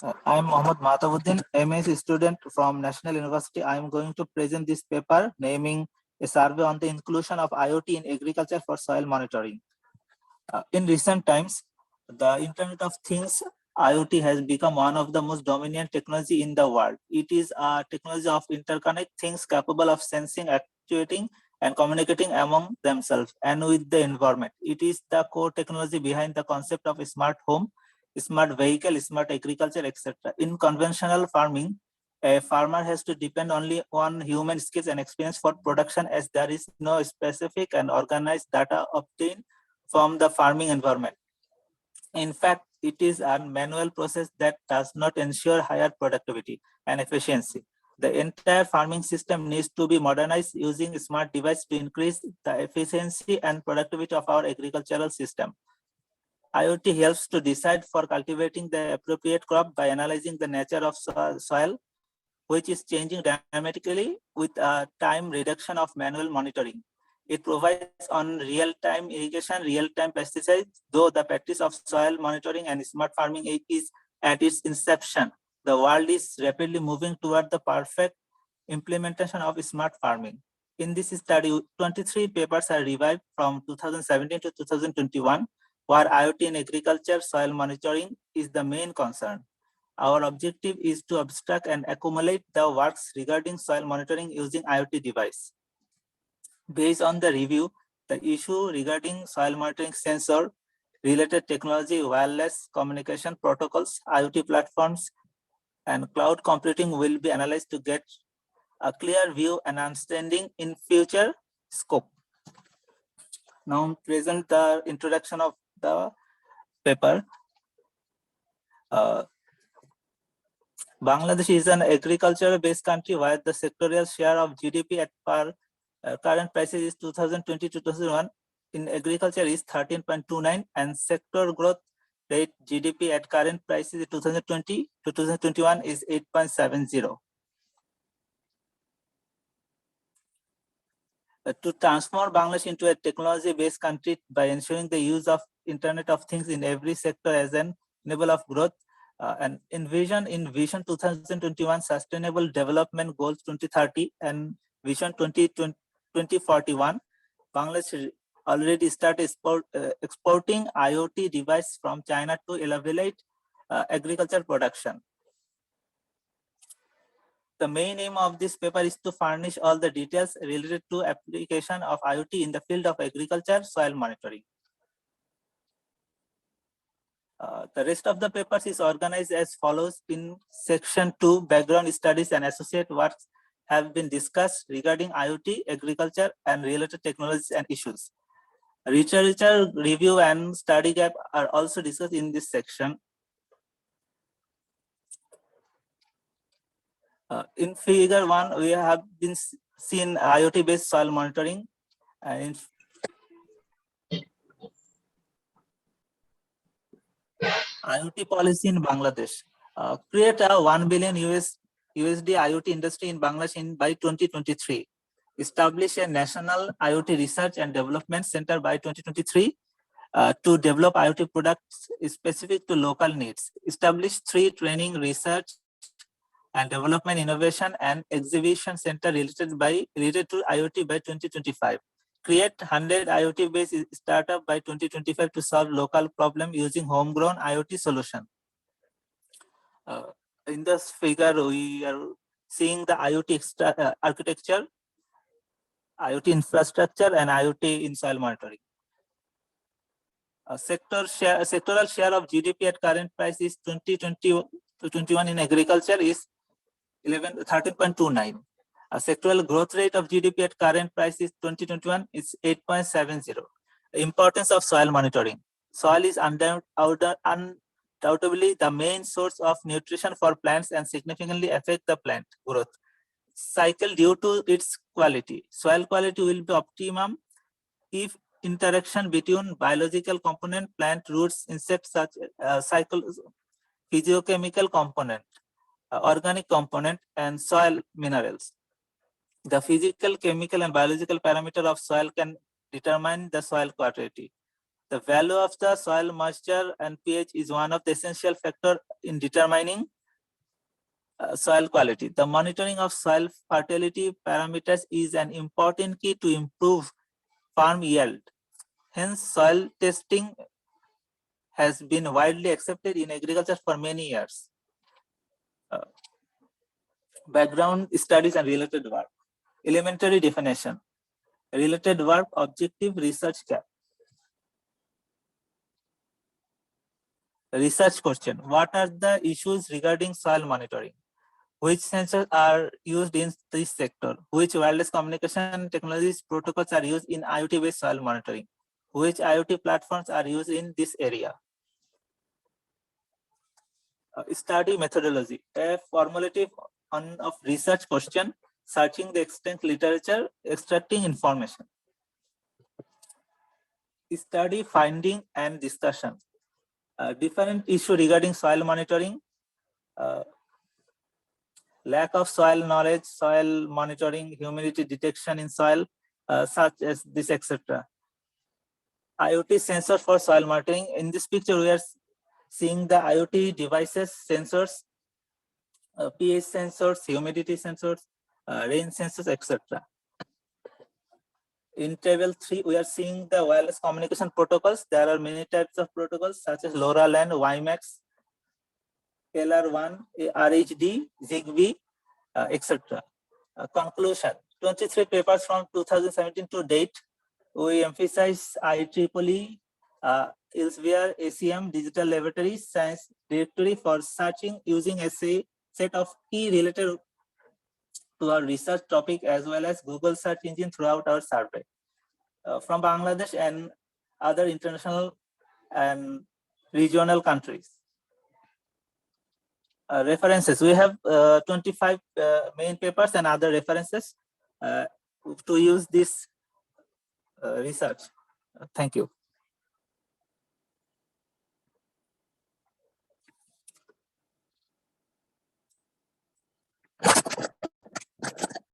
I am Mohammad Mahtabuddin, MS student from National University. I am going to present this paper naming a survey on the inclusion of IoT in agriculture for soil monitoring. In recent times, the Internet of Things IoT has become one of the most dominant technology in the world. It is a technology of interconnect things capable of sensing, actuating, and communicating among themselves and with the environment. It is the core technology behind the concept of smart home, smart vehicle, smart agriculture, etc. In conventional farming, a farmer has to depend only on human skills and experience for production, as there is no specific and organized data obtained from the farming environment. In fact, it is a manual process that does not ensure higher productivity and efficiency. The entire farming system needs to be modernized using smart devices to increase the efficiency and productivity of our agricultural system. IoT helps to decide for cultivating the appropriate crop by analyzing the nature of soil, which is changing dynamically with a time reduction of manual monitoring. It provides on real-time irrigation, real-time pesticides, though the practice of soil monitoring and smart farming is at its inception. The world is rapidly moving toward the perfect implementation of smart farming. In this study, 23 papers are revived from 2017 to 2021, where IoT in agriculture soil monitoring is the main concern. Our objective is to abstract and accumulate the works regarding soil monitoring using IoT device. Based on the review, the issue regarding soil monitoring sensor, related technology, wireless communication protocols, IoT platforms, and cloud computing will be analyzed to get a clear view and understanding in future scope. Now present the introduction of the paper. Bangladesh is an agriculture-based country where the sectorial share of GDP at current prices is 2020 to 2001 in agriculture is 13.29 and sector growth rate GDP at current prices 2020 to 2021 is 8.70. To transform Bangladesh into a technology-based country by ensuring the use of Internet of Things in every sector as an enabler of growth, and in Vision 2021 Sustainable Development Goals 2030 and Vision 2041, Bangladesh already started exporting IoT devices from China to elevate agriculture production. The main aim of this paper is to furnish all the details related to application of IoT in the field of agriculture soil monitoring. The rest of the papers is organized as follows. In section 2, background studies and associate works have been discussed regarding IoT, agriculture, and related technologies and issues. Literature review and study gap are also discussed in this section. In figure 1, we have been seen IoT-based soil monitoring. In IoT policy in Bangladesh. Create a 1 billion USD IoT industry in Bangladesh by 2023. Establish a national IoT research and development center by 2023 to develop IoT products specific to local needs. Establish 3 training, research, and development, innovation, and exhibition center related to IoT by 2025. Create 100 IoT-based startup by 2025 to solve local problem using homegrown IoT solution. In this figure, we are seeing the IoT architecture, IoT infrastructure, and IoT in soil monitoring. Sectoral share of GDP at current price is 2020 to 21 in agriculture is 13.29. A sectoral growth rate of GDP at current price is 2021 is 8.70. The importance of soil monitoring. Soil is undoubtedly the main source of nutrition for plants and significantly affect the plant growth cycle due to its quality. Soil quality will be optimum if interaction between biological component, plant roots, insects, such physiochemical component, organic component, and soil minerals. The physical, chemical, and biological parameter of soil can determine the soil quality. The value of the soil moisture and pH is one of the essential factors in determining soil quality. The monitoring of soil fertility parameters is an important key to improve farm yield. Hence, soil testing has been widely accepted in agriculture for many years. Background studies and related work. Elementary definition. Related work, objective research gap. Research question. What are the issues regarding soil monitoring? Which sensors are used in this sector? Which wireless communication technologies protocols are used in IoT-based soil monitoring? Which IoT platforms are used in this area? Study methodology. A formulative of research question, searching the extant literature, extracting information. Study finding and discussion. Different issue regarding soil monitoring. Lack of soil knowledge, soil monitoring, humidity detection in soil, such as this, etc. IoT sensors for soil monitoring. In this picture, we are seeing the IoT devices, sensors, pH sensors, humidity sensors, rain sensors, etc. In table 3, we are seeing the wireless communication protocols. There are many types of protocols such as LoRaWAN, WiMAX, LR1, RHD, Zigbee, etc. Conclusion: 23 papers from 2017 to date. We emphasize IEEE, Elsevier, ACM, Digital Laboratory Science Directory for searching using a set of key related to our research topic, as well as Google search engine throughout our survey. From Bangladesh and other international and regional countries. References. We have 25 main papers and other references to use this research. Thank you.